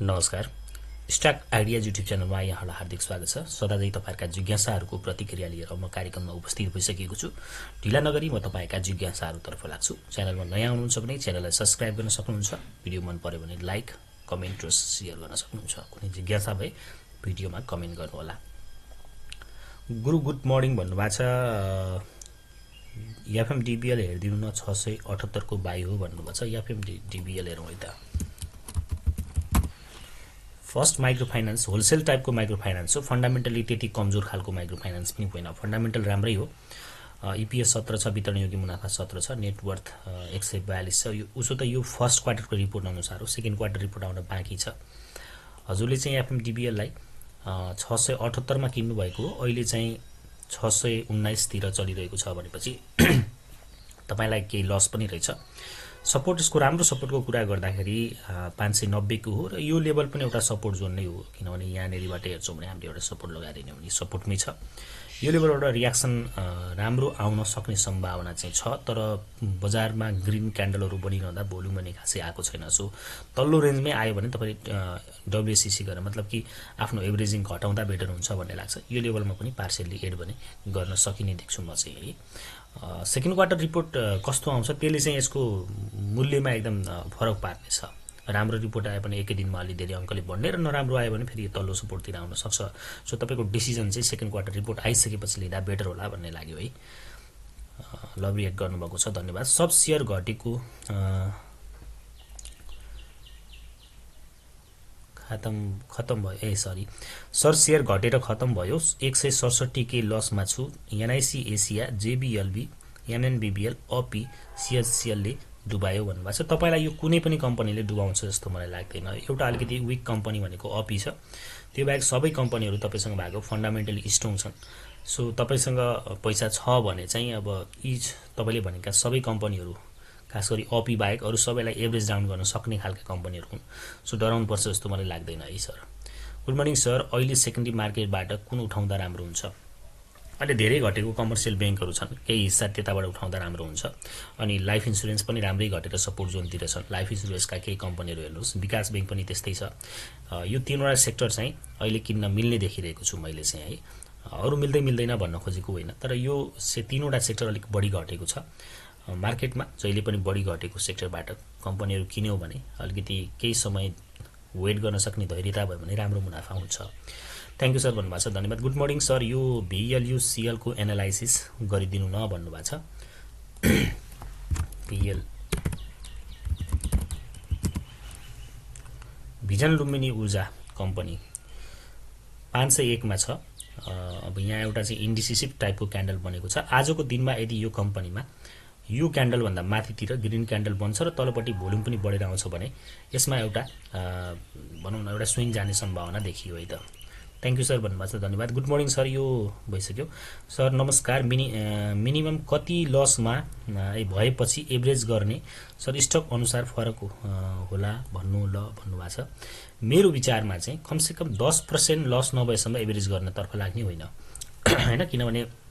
नमस्कार, stock ideas YouTube च्यानलमा यहाँलाई हार्दिक स्वागत छ। सदाझै तपाईहरुका जिज्ञासाहरूको प्रतिक्रिया लिएर म कार्यक्रममा उपस्थित भइसकेको छु। ढिला नगरी म तपाईका जिज्ञासाहरूतर्फ लाग्छु। च्यानलमा नयाँ हुनुहुन्छ भने च्यानललाई सब्स्क्राइब गर्न सक्नुहुन्छ। भिडियो मन पर्यो भने लाइक, कमेन्ट र शेयर गर्न सक्नुहुन्छ। कुनै जिज्ञासा भए भिडियोमा कमेन्ट गर्नु होला। गुरु गुड मर्निङ भन्नुभएको छ। एफएम डीबीएल हेर्दिनु न 678 को बाई हो भन्नुभएको छ। एफएम डीबीएल हेरौँ है त। फर्स्ट माइक्रो फाइनान्स होलसेल टाइपको माइक्रो फाइनान्स हो। फन्डामेन्टली त्यति कमजोर खालको माइक्रो फाइनान्स पनि होइन। फन्डामेन्टल राम्रै हो। इपीएस 17 छ, वितरण योग्य मुनाफा 17 छ, नेटवर्थ 142 छ। यो उसो त यो फर्स्ट क्वार्टरको रिपोर्ट अनुसार हो। सेकेन्ड क्वार्टर रिपोर्ट आउन बाँकी छ। हजुरले चाहिँ एफएमडीबीएल लाई 678 मा किन्नु भएको हो। अहिले चाहिँ 619 तिर चलिरहेको छ भनेपछि तपाईलाई केही लस पनि रहेछ। सपोर्ट यसको राम्रो सपोर्टको कुरा गर्दाखेरि 590 को हो र यो लेभल पनि एउटा सपोर्ट जोन नै हो। किनभने यहाँनेरिबाट हेर्छौँ भने हामीले एउटा सपोर्ट लगाइदिने भने सपोर्टमै छ। यो लेभलबाट रियाक्सन राम्रो आउन सक्ने सम्भावना चाहिँ छ। तर बजारमा ग्रीन क्यान्डलहरू बनिरहँदा भोल्युम पनि खासै आएको छैन। सो तल्लो रेन्जमै आयो भने तपाईले डब्ल्युएससी गरेर मतलब कि आफ्नो एभरेजिङ घटाउँदा बेटर हुन्छ भन्ने लाग्छ। यो लेभलमा पनि पार्शियली एड पनि गर्न सकिने देख्छु म चाहिँ है। सेकेन्ड क्वार्टर रिपोर्ट कस्तो आउँछ त्यसले चाहिँ यसको मूल्यमा एकदम फरक पार्नेछ। राम्रो रिपोर्ट आयो भने एकै दिनमा अलि धेरै अङ्कले बढ्ने र नराम्रो आयो भने फेरि तल्लो सपोर्टतिर आउन सक्छ। सो तपाईको डिसिजन चाहिँ सेकेन्ड क्वार्टर रिपोर्ट आइसकेपछि लिँदा बेटर होला भन्ने लाग्यो है। लभ रिएक्ट गर्नुभएको छ, धन्यवाद। सब शेयर घटेको खतम भयो। सरी सर, शेयर घटेर खतम भयो। 167 के लसमा छु। एनआईसी एसिया, जेबीएलबी, एमएनबीबीएल, अपी, सीएचसीएल ले डुबायो भन्नुभएको छ। तपाईलाई यो कुनै पनि कम्पनीले डुबाउँछ जस्तो मलाई लाग्दैन। एउटा अलिकति विक कम्पनी भनेको अपी छ। त्यो बाहेक सबै कम्पनीहरू तपाईसँग भएको फन्डामेन्टली स्ट्रङ छन्। सो तपाईसँग पैसा छ भने चाहिँ अब यी तपाईले भनेका सबै कम्पनीहरू खास गरी अपी बाहेक अरु सबैलाई एभरेज डाउन गर्न सक्ने खालका कम्पनीहरू हुन्। सो डराउनु पर्छ जस्तो मलाई लाग्दैन है सर। गुड मर्निङ सर, अहिले सेकेन्डरी मार्केटबाट कुन उठाउँदा राम्रो हुन्छ? अहिले धेरै घटेको कमर्सियल बैंकहरू छन्, केही हिस्सा त्यताबाट उठाउँदा राम्रो हुन्छ। अनि लाइफ इन्स्योरेन्स पनि राम्रै घटेर सपोर्ट जोनतिर छन्। लाइफ इन्स्योरेन्सका केही कम्पनीहरू हेर्नुहोस्, विकास बैंक पनि त्यस्तै छ। यो तीनवटा सेक्टर चाहिँ अहिले किन्न मिल्ने देखिरहेको छु मैले चाहिँ है। अरु मिल्दैन भन्न खोजेको होइन, तर यो तीनवटा सेक्टर अलिक बढी घटेको छ। मार्केटमा जहिले पनि बढी घटेको सेक्टरबाट कम्पनीहरू किन्यौ भने अलिकति केही समय वेट गर्न सक्ने धैर्यता भयो भने राम्रो मुनाफा हुन्छ। थ्यांक यू सर भन्नुभएको छ, धन्यवाद। गुड मर्निङ सर, यो VLUCL को एनालाइसिस गरिदिनु न भन्नुभएको छ। VL भिजन लुम्बिनी ऊर्जा कम्पनी 501 मा छ। अब यहाँ एउटा चाहिँ इन्डिसिसिभ टाइपको क्यान्डल बनेको छ। आजको दिनमा यदि यो कम्पनीमा यो क्यान्डल भन्दा माथितिर ग्रीन क्यान्डल बन्छ र तलपट्टि भोल्युम पनि बढेर आउँछ भने यसमा एउटा भनौँ न एउटा स्विङ जाने सम्भावना देखियो है त। थ्यांक यू सर भन्नुभएको छ, धन्यवाद। गुड मर्निङ सर, यो भइसक्यो। सर नमस्कार, मिनिमम कति लसमा भएपछि एभरेज गर्ने सर? स्टक अनुसार फरक होला भन्नु ल भन्नुभएको छ। मेरो विचारमा चाहिँ कमसेकम 10% लस नभएसम्म एभरेज गर्नतर्फ लाग्ने होइन हैन। किनभने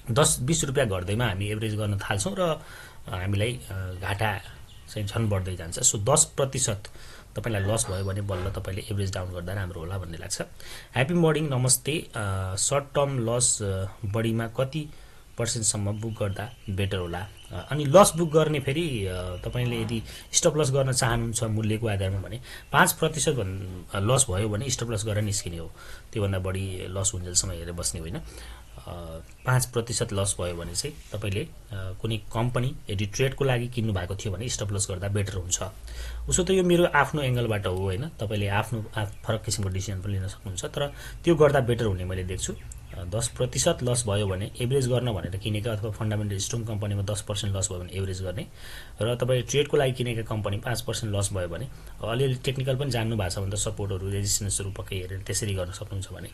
10-20 रुपैयाँ घट्दैमा हामी एभरेज गर्न थाल्छौं र हामीलाई घाटा चाहिँ झन बढ्दै जान्छ। सो 10% तपाईलाई लस भयो भने बल्ल तपाईले एभरेज डाउन गर्दा राम्रो होला भन्ने लाग्छ। ह्यापी मर्निङ, नमस्ते। सर्ट टर्म लस बढीमा कति % बुक गर्दा बेटर होला? अनि लस बुक गर्ने फेरि तपाईले यदि स्टप लस गर्न चाहनुहुन्छ मूल्यको आधारमा भने 5% लस भयो भने स्टप लस गरेर निस्किने हो। त्यो भन्दा बढी लस हुन्जेलसम्म हेरेर बस्ने होइन। 5% लस भयो भने चाहिँ तपाईले कुनै कम्पनी यदि ट्रेडको लागि किन्नु भएको थियो भने स्टप लस गर्दा बेटर हुन्छ। उसो त यो मेरो आफ्नो एंगलबाट हो हैन। तपाईले आफ्नो फरक किसिमको डिसिजन पनि लिन सक्नुहुन्छ, तर त्यो गर्दा बेटर हुने मैले देख्छु। 10% लस भयो भने एभरेज गर्न भनेर किनेका अथवा फन्डामेन्टल स्ट्रङ कम्पनीमा 10% लस भयो भने एभरेज गर्ने र तपाईले ट्रेडको लागि किनेका कम्पनी 5% लस भयो भने अलिअलि टेक्निकल पनि जान्नु भएको छ भने त सपोर्टहरु रेजिस्टेन्सहरु पक्कै हेरेर त्यसरी गर्न सक्नुहुन्छ भने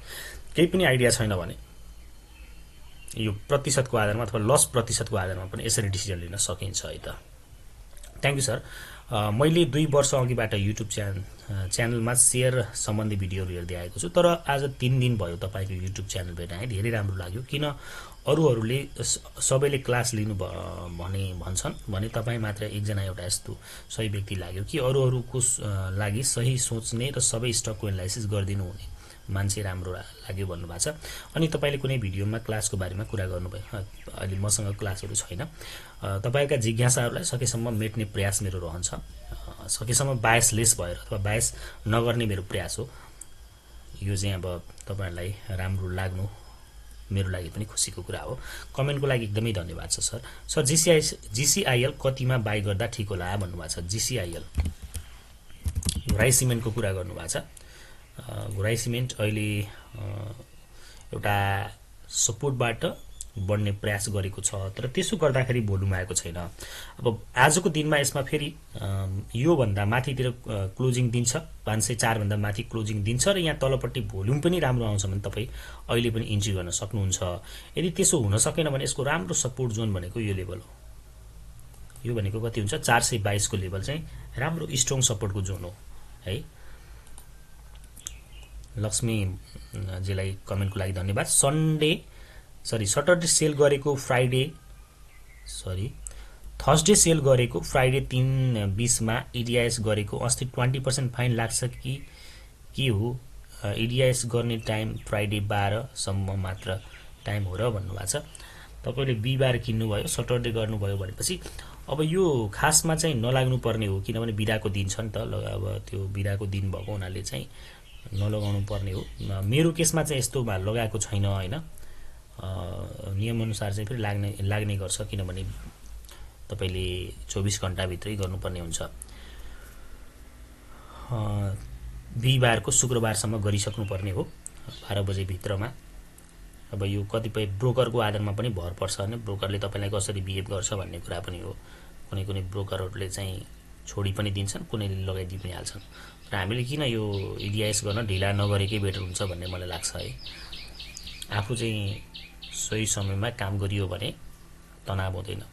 केही पनि आइडिया छैन भने यो प्रतिशतको आधारमा अथवा लस प्रतिशतको आधारमा पनि यसरी डिसिजन लिन सकिन्छ है त। Thank you sir. मैले 2 वर्ष अघिबाट युट्युब च्यानलमा सेयर सम्बन्धी भिडियोहरू हेर्दै आएको छु, तर आज 3 दिन भयो तपाईको युट्युब च्यानल भेटाएँ, धेरै राम्रो लाग्यो। किन अरूहरूले सबैले क्लास लिनु भन्छन् भने तपाईँ मात्र एकजना एउटा यस्तो सही व्यक्ति लाग्यो कि अरूहरूको लागि सही सोच्ने र सबै स्टकको एनालाइसिस गरिदिनु हुने मान्छे राम्रो लाग्यो भन्नुभएको छ। अनि तपाईले कुनै भिडियोमा क्लासको बारेमा कुरा गर्नुभयो। अहिले मसँग क्लासहरू छैन। तपाईका जिज्ञासाहरूलाई सकेसम्म मेट्ने प्रयास मेरो रहन्छ। सकेसम्म बायसलेस भएर अथवा बायस नगर्ने मेरो प्रयास हो। यो चाहिँ अब तपाईहरुलाई राम्रो लाग्नु मेरो लागि पनि खुसीको कुरा हो। कमेन्टको लागि एकदमै धन्यवाद छ सर। सर जीसीआईएल कतिमा बाई गर्दा ठिक होला भन्नुभएको छ। जीसीआईएल घोराई सिमेन्टको कुरा गर्नुभएको छ। घोराई सिमेन्ट अहिले एउटा सपोर्टबाट बढ्ने प्रयास गरेको छ, तर त्यसो गर्दाखेरि भोल्युम आएको छैन। अब आजको दिनमा यसमा फेरि यो भन्दा माथितिर क्लोजिङ दिन्छ, 504 भन्दा माथि क्लोजिङ दिन्छ र यहाँ तलपट्टि भोल्युम पनि राम्रो आउँछ भने तपाई अहिले पनि इन्ट्री गर्न सक्नुहुन्छ। यदि त्यसो हुन सकेन भने यसको राम्रो सपोर्ट जोन भनेको यो लेभल हो। यो भनेको कति हुन्छ 422 को लेभल चाहिँ राम्रो स्ट्रङ सपोर्टको जोन हो है। लक्ष्मी जीलाई कमेन्टको लागि धन्यवाद। सटरडे सेल गरेको थर्सडे सेल गरेको फ्राइडे 3:20 मा इडिआइएस गरेको अस्ति 20% फाइन लाग्छ कि हो। इडिआइएस गर्ने टाइम फ्राइडे 12 सम्म मात्र टाइम हो र भन्नुभएको छ। तपाईले बिहीबार किन्नु भयो, सटरडे गर्नुभयो भनेपछि अब यो खासमा चाहिँ नलाग्नु पर्ने हो, किनभने बिदाको दिन छ नि त। अब त्यो बिदाको दिन भएको हुनाले चाहिँ नलगाउनु पर्ने हो। मेरो केसमा चाहिँ यस्तो लगाएको छैन हैन। नियम अनुसार चाहिँ फेरि लाग्ने गर्छ, किनभने तपाईले 24 घण्टा भित्रै गर्नुपर्ने हुन्छ। बिहीबारको शुक्रबारसम्म गरिसक्नु पर्ने हो 12 बजे भित्रमा। अब यो कतिपय ब्रोकरको आधारमा पनि भर पर्छ हैन। ब्रोकरले तपाईलाई कसरी बिहेभ गर्छ भन्ने कुरा पनि हो। कुनै ब्रोकरहरूले चाहिँ छोडी पनि दिन्छन्, कुनैले लगाइदिइ पनि हाल्छन्। र हामीले किन यो इडिआइएस गर्न ढिला नगरेकै बेटर हुन्छ भन्ने मलाई लाग्छ है। आफू चाहिँ सही समयमा काम गरियो भने तनाव हुँदैन।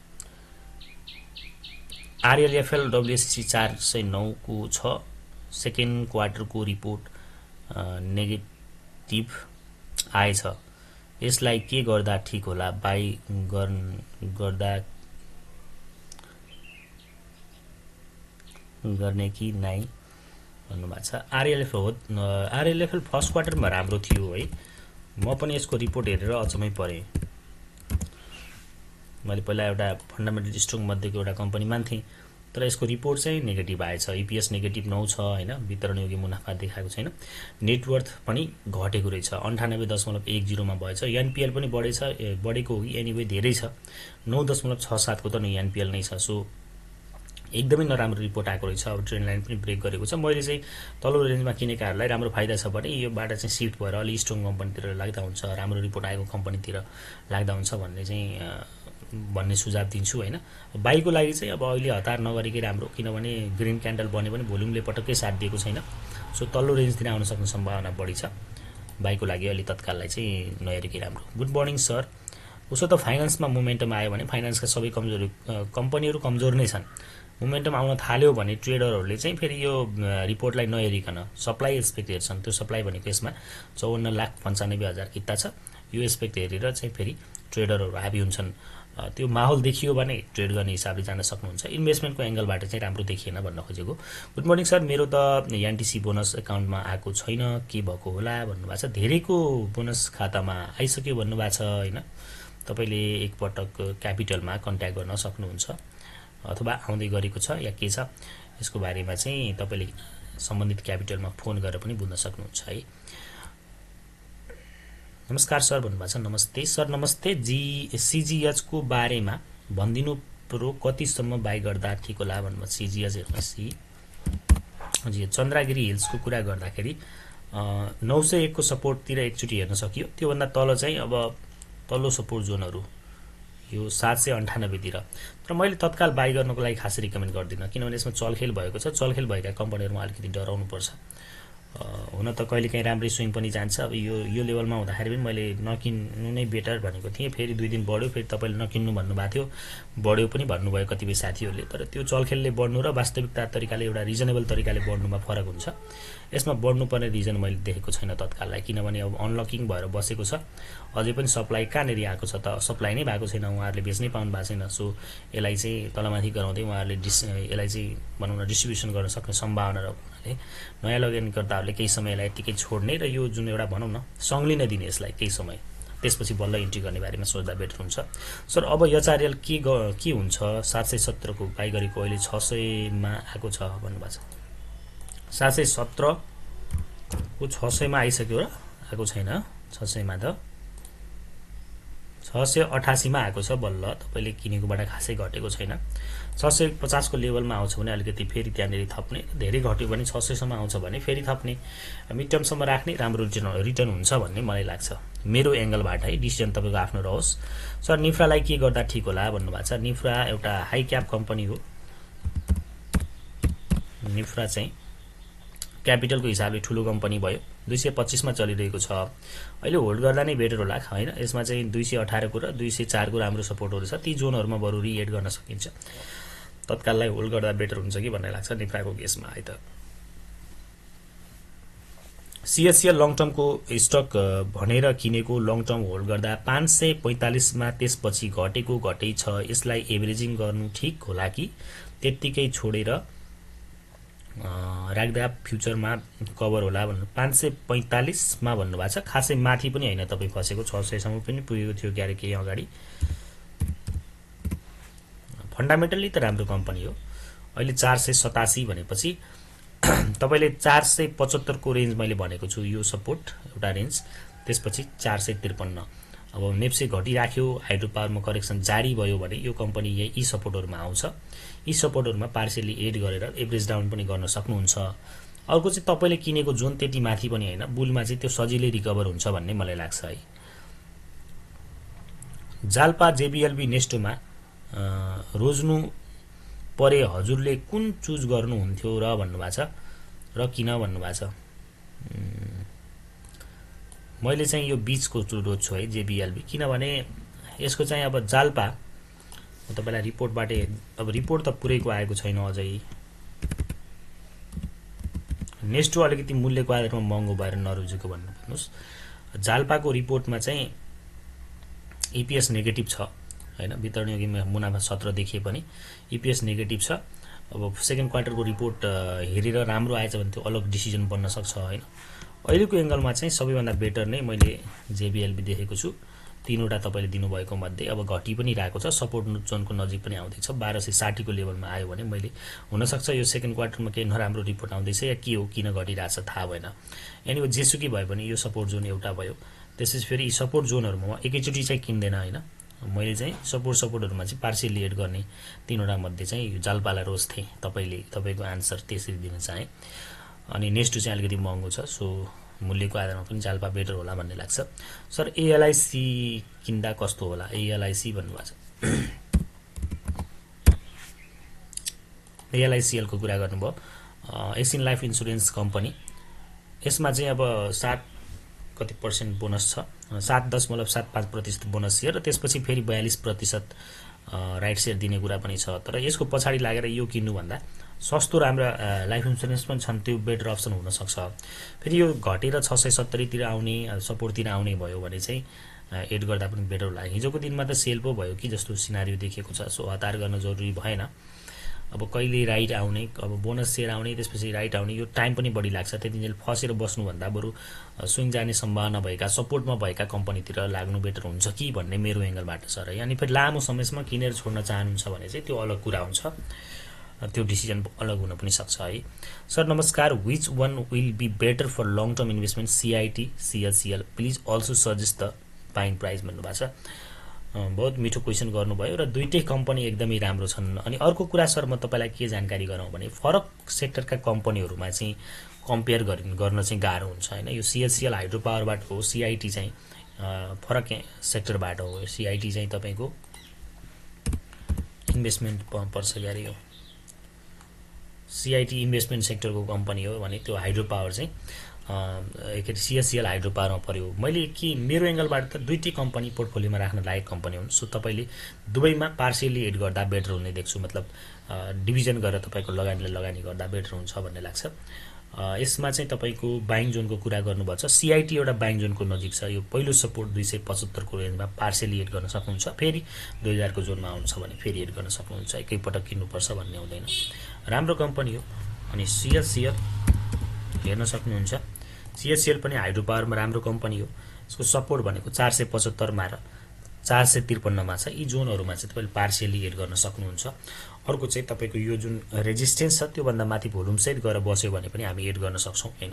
आरएलएफएल डब्ल्युएससी 409 को छ। सेकेन्ड क्वार्टरको रिपोर्ट नेगेटिभ आएछ। यसलाई के गर्दा ठीक होला? बाई गर्ने कि नाइ भन्नुभएको छ। आरएलएफएल फर्स्ट क्वार्टरमा राम्रो थियो है। म पनि यसको रिपोर्ट हेरेर अचम्मै परे। मैले पहिला एउटा फन्डामेन्टल स्ट्रङ मध्येको एउटा कम्पनी मान्थेँ, तर यसको रिपोर्ट चाहिँ नेगेटिभ आएछ। इपीएस नेगेटिभ 9 छ हैन। वितरण योग्य मुनाफा देखाएको छैन। नेटवर्थ पनि घटेको रहेछ, 98.10 मा भएछ। एनपीएल पनि बढेको हो कि एनीवे धेरै छ। 9.67 को त एनपीएल नै छ। सो एकदमै नराम्रो रिपोर्ट आएको रहेछ। अब ट्रेन्ड लाइन पनि ब्रेक गरेको छ। मैले चाहिँ तल्लो रेन्जमा किनेकाहरूलाई राम्रो फाइदा छ भने योबाट चाहिँ शिफ्ट भएर अलि स्ट्रङ कम्पनीतिर लाग्दा हुन्छ, राम्रो रिपोर्ट आएको कम्पनीतिर लाग्दा हुन्छ भन्ने सुझाव दिन्छु हैन। बाईको लागि चाहिँ अब अहिले हतार नगरेकै राम्रो, किनभने ग्रीन क्यान्डल बन्यो भने भोल्युमले पटक्कै साथ दिएको छैन। सो तल्लो रेन्जतिर आउन सक्ने सम्भावना बढी छ। बाईको लागि अलि तत्काललाई चाहिँ नहेरेकै राम्रो। Good morning sir. उसो त फाइनान्समा मोमेन्टम आयो भने फाइनान्सका सबै कम्पनीहरू कमजोर नै छन्। मोमेन्टम आउन थाल्यो भने ट्रेडरहरूले चाहिँ फेरि यो रिपोर्टलाई नहेरिकन सप्लाई एक्सपेक्ट हेर्छन्। त्यो सप्लाई भनेको यसमा 54,95,000 किता छ। यो एक्सपेक्ट हेरेर चाहिँ फेरि ट्रेडरहरू हाबी हुन्छन्। त्यो माहौल देखियो भने ट्रेड गर्ने हिसाबले जान सक्नुहुन्छ। इन्भेस्टमेन्टको एंगलबाट चाहिँ राम्रो देखिएन भन्न खोजेको। Good morning sir. मेरो त एनटीसी बोनस एकाउन्टमा आएको छैन, के भएको होला भन्नुभएको छ। धेरैको बोनस खातामा आइसक्यो भन्नुभएको छ हैन। तपाईले एकपटक क्यापिटलमा कन्ट्याक्ट गर्न सक्नुहुन्छ, अथवा आउँदै गरेको छ या के छ यसको बारेमा चाहिँ तपाईले सम्बन्धित क्यापिटलमा फोन गरेर पनि बुझ्न सक्नुहुन्छ है। नमस्कार सर भन्नुभएको छ। नमस्ते सर। नमस्ते। सीजीएच को बारेमा भनिदिनु प्रो कतिसम्म बाई गर्दा ठीक होला भन्नुभएको। सीजीएच हेर्नुहोस् जी, चन्द्रगिरी हिल्सको कुरा गर्दाखेरि 901 को सपोर्टतिर एकचोटि हेर्न सकियो। त्यो भन्दा तल चाहिँ अब तल्लो सपोर्ट जोनहरू यो 798 तिर। तर मैले तत्काल बाई गर्नको लागि खासै रिकमेन्ड गर्दिन, किनभने यसमा चलखेल भएको छ। चलखेल भएका कम्पनीहरुमा अलिकति डराउनु पर्छ। हुन त कहिलेकाहीँ राम्रै स्विङ पनि जान्छ। अब यो लेभलमा हुँदाखेरि पनि मैले नकिन्नु नै बेटर भनेको थिएँ। फेरि 2 दिन बढ्यो, फेरि तपाईँले नकिन्नु भन्नुभएको थियो, बढ्यो पनि भन्नुभयो कतिपय साथीहरूले। तर त्यो चलखेलले बढ्नु र वास्तविकता तरिकाले एउटा रिजनेबल तरिकाले बढ्नुमा फरक हुन्छ। यसमा बढ्नुपर्ने रिजन मैले देखेको छैन तत्काललाई, किनभने अब अनलकिङ भएर बसेको छ। अझै पनि सप्लाई कहाँनिर आएको छ त? सप्लाई नै भएको छैन, उहाँहरूले बेच्नै पाउनु भएको छैन। सो यसलाई चाहिँ तलमाथि गराउँदै उहाँहरूले यसलाई चाहिँ भनौँ न डिस्ट्रिब्युसन गर्न सक्ने सम्भावना र हुनाले नयाँ लगानीकर्ताहरूले केही समय यसलाई यत्तिकै छोड्ने र यो जुन एउटा भनौँ न सङ्लिन दिने यसलाई केही समय, त्यसपछि बल्ल इन्ट्री गर्ने बारेमा सोच्दा बेटर हुन्छ। सर अब एचआरएल के हुन्छ? 717 को बाई गरेको अहिले 600 मा आएको छ भन्नुभएको छ। 717 को 600 मा आइसक्यो र आएको छैन। 600 मा त 688 मा आएको छ बल्ल। तपाईँले किनेकोबाट खासै घटेको छैन। 650 को लेभलमा आउँछ भने अलिकति फेरि त्यहाँनिर थप्ने, धेरै घट्यो भने 600 सम्म आउँछ भने फेरि थप्ने, मिड टर्मसम्म राख्ने राम्रो रिटर्न हुन्छ भन्ने मलाई लाग्छ मेरो एङ्गलबाट है। डिसिजन तपाईँको आफ्नो रहोस्। सर निफ्रालाई के गर्दा ठिक होला भन्नुभएको छ। निफ्रा एउटा हाई क्याप कम्पनी हो। निफ्रा चाहिँ क्यापिटलको हिसाबले ठुलो कम्पनी भयो। 225 मा चलिरहेको छ। अहिले होल्ड गर्दा नै बेटर होला हैन। यसमा चाहिँ 218 को र 204 को राम्रो सपोर्टहरु छ। ती जोनहरुमा बरु रिएड गर्न सकिन्छ। तत्काललाई होल्ड गर्दा बेटर हुन्छ कि भन्ने लाग्छ निफ्राको केसमा है त। सीएससीएल लङ टर्मको स्टक भनेर किनेको, लङ टर्म होल्ड गर्दा 545 मा त्यसपछि घटेको घटै छ। यसलाई एभरेजिङ गर्नु ठीक होला कि त्यतिकै छोडेर राख्दा फ्युचरमा कभर होला भन्नु। 545 मा भन्नुभएको छ। खासै माथि पनि हैन तपाई फसेको, 600 सम्म पनि पुगेको थियो क्यारे केही अगाडि। फन्डामेन्टली त राम्रो कम्पनी हो। अहिले 487 भनेपछि तपाईले 475 को रेन्ज मैले भनेको छु, यो सपोर्ट एउटा रेन्ज, त्यसपछि 453। अब नेप्से घटिराख्यो, हाइड्रो पावरमा करेक्सन जारी भयो भने यो कम्पनी यी सपोर्टहरुमा आउँछ। यी सपोर्टहरुमा पार्शियली एड गरेर एभरेज डाउन पनि गर्न सक्नुहुन्छ। अर्को चाहिँ तपाईले किनेको जोन त्यति माथि पनि हैन, बुलमा चाहिँ त्यो सजिलै रिकभर हुन्छ भन्ने मलाई लाग्छ है। जाल्पा जेबीएलबी नेस्टोमा रोज्नु परे हजुरले कुन चुज गर्नुहुन्थ्यो र भन्नुभएको छ र किन भन्नुभएको छ। मैले चाहिँ यो बीचको रोज्छु है जेबीएलबी, किनभने यसको चाहिँ अब जाल्पा तपाईलाई रिपोर्टबाट, अब रिपोर्ट त पुरैको आएको छैन अझै। नेस्टो अलिकति मूल्यको आधारमा महँगो भएर नरोजेको भन्नुहोस्। जाल्पाको रिपोर्टमा चाहिँ ईपीएस नेगेटिभ छ हैन, वितरणयोग्य मुनाफा 17 देखिए पनि ईपीएस नेगेटिभ छ। अब सेकेन्ड क्वार्टरको रिपोर्ट हेरेर राम्रो आएछ भने त्यो अलग डिसिजन बन्न सक्छ हैन। अहिलेको एंगलमा चाहिँ सबैभन्दा बेटर नै मैले जेबीएलबी देखेको छु। तीनवटा तपाईले दिनुभएको मध्ये अब घटी पनि रहेको छ, सपोर्ट जोनको नजिक पनि आउँदैछ। 1260 को लेभलमा आयो भने मैले हुन सक्छ यो सेकेन्ड क्वार्टरमा केही नराम्रो रिपोर्ट आउँदैछ या के हो, किन घटिरहेछ थाहा भएन। एनीवे जेसुकै भए पनि यो सपोर्ट जोन एउटा भयो। त्यसपछि फेरि यी सपोर्ट जोनहरुमा एकैचोटी चाहिँ किन्दैन हैन। मैले चाहिँ सपोर्टहरुमा चाहिँ पार्शियली एड गर्ने तीनवटा मध्ये चाहिँ यो जाल्पालाई रोज्थे। तपाईको आन्सर त्यसरी दिन चाहे। अनि नेक्स्ट चाहिँ अलिकति महँगो छ, सो मूल्यको आधारमा पनि जाल्पा बेटर होला भन्ने लाग्छ। सर एएलआईसी किन्दा कस्तो होला? एएलआईसी भन्नुभएको छ। एएलआईसीएल को कुरा गर्नुभयो। एसियन लाइफ इन्स्योरेन्स कम्पनी, यसमा चाहिँ अब 7 कति % बोनस छ, 7.75% बोनस शेयर र त्यसपछि फेरि 42% राइट शेयर दिने कुरा पनि छ। तर यसको पछाडी लागेर यो किन्नु भन्दा सस्तो राम्रो लाइफ इन्स्योरेन्स पनि छन्, त्यो बेटर अप्सन हुन सक्छ। फेरि यो घटेर 670 तिर आउने, सपोर्ट तिर आउने भयो भने चाहिँ एड गर्दा पनि बेटर होला। हिजोको दिनमा त सेल पो भयो कि जस्तो सिनारियो देखेको छ, सो हतार गर्न जरुरी भएन। अब कहिले राइट आउने, अब बोनस शेयर आउने, त्यसपछि राइट आउने, यो टाइम पनि बढी लाग्छ। त्यतिन्जेल फसेर बस्नु भन्दा बरु स्विङ जाने सम्भावना भएका सपोर्टमा भएका कम्पनीतिर लाग्नु बेटर हुन्छ कि भन्ने मेरो एंगलबाट छ र। यानी फेरि लामो समयसम्म किनेर छोड्न चाहनुहुन्छ भने चाहिँ त्यो अलग कुरा हुन्छ, त्यो डिसिजन अलग हुन पनि सक्छ है। सर नमस्कार, which one will be better for long term investment, CIT CLCL, please also suggest the buying price भन्नुभएको छ। बहुत मिठो क्वेशन गर्नुभयो र दुईटै कम्पनी एकदमै राम्रो छन्। अनि अर्को कुरा सर म तपाईलाई के जानकारी गराउँ भने फरक सेक्टरका कम्पनीहरुमा चाहिँ कम्पेयर गर्न चाहिँ गाह्रो हुन्छ हैन। यो सीएलसीएल हाइड्रो पावरबाट हो, सीआईटी चाहिँ फरक सेक्टरबाट हो। सीआईटी चाहिँ तपाईको इन्भेस्टमेन्ट पर्छ यार, यो सिआइटी इन्भेस्टमेन्ट सेक्टरको कम्पनी हो भने त्यो हाइड्रो पावर चाहिँ सिएससिएल हाइड्रो पावरमा पर्यो। मैले के मेरो एङ्गलबाट त दुईटै कम्पनी पोर्टफोलियोमा राख्न लायक कम्पनी हुन्। सो तपाईँले दुवैमा पार्सियली एड गर्दा बेटर हुने देख्छु, मतलब डिभिजन गरेर तपाईँको लगानी गर्दा बेटर हुन्छ भन्ने लाग्छ। यसमा चाहिँ तपाईँको बाइङ जोनको कुरा गर्नुभएको छ। सिआइटी एउटा बाइङ जोनको नजिक छ। यो पहिलो सपोर्ट 275 को रेन्जमा पार्सियली एड गर्न सक्नुहुन्छ। फेरि 2000 को जोनमा आउँछ भने फेरि एड गर्न सक्नुहुन्छ। एकैपटक किन्नुपर्छ भन्ने हुँदैन। राम्रो कम्पनी हो। अनि सिएससिएल हेर्न सक्नुहुन्छ। सिएससिएल पनि हाइड्रो पावरमा राम्रो कम्पनी हो। यसको सपोर्ट भनेको 475 मा र 453 मा छ। यी जोनहरुमा चाहिँ तपाईले पार्सियली एड गर्न सक्नुहुन्छ। अर्को चाहिँ तपाईको यो जुन रेजिस्टेन्स छ त्यो भन्दा माथि भोल्युम सहित गएर बस्यो भने पनि हामी एड गर्न सक्छौं हैन।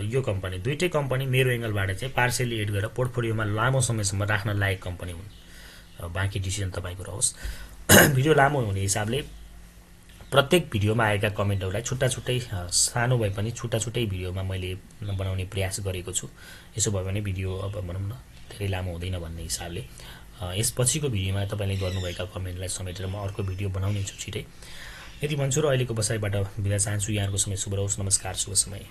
यो कम्पनी दुईटै कम्पनी मेरो एंगलबाट चाहिँ पार्सियली एड गरेर पोर्टफोलियोमा लामो समयसम्म राख्न लायक कम्पनी हुन्। बाँकी डिसिजन तपाईको रहोस्। भिडियो लामो हुने हिसाबले प्रत्येक भिडियोमा आएका कमेन्टहरुलाई छुट्टा-छुट्टै सानो भए पनि छुट्टा-छुट्टै भिडियोमा मैले बनाउने प्रयास गरेको छु। यसो भयो भने भिडियो अब भनौं न धेरै लामो हुँदैन भन्ने हिसाबले यसपछिको भिडियोमा तपाईले गर्नुभएका कमेन्टलाई समेटेर म अर्को भिडियो बनाउने छु छिटै। यति भन्छु र अहिलेको बसाइबाट बिदा चाहन्छु। यहाँहरुको समय शुभ रहोस्। नमस्कार, शुभ समय।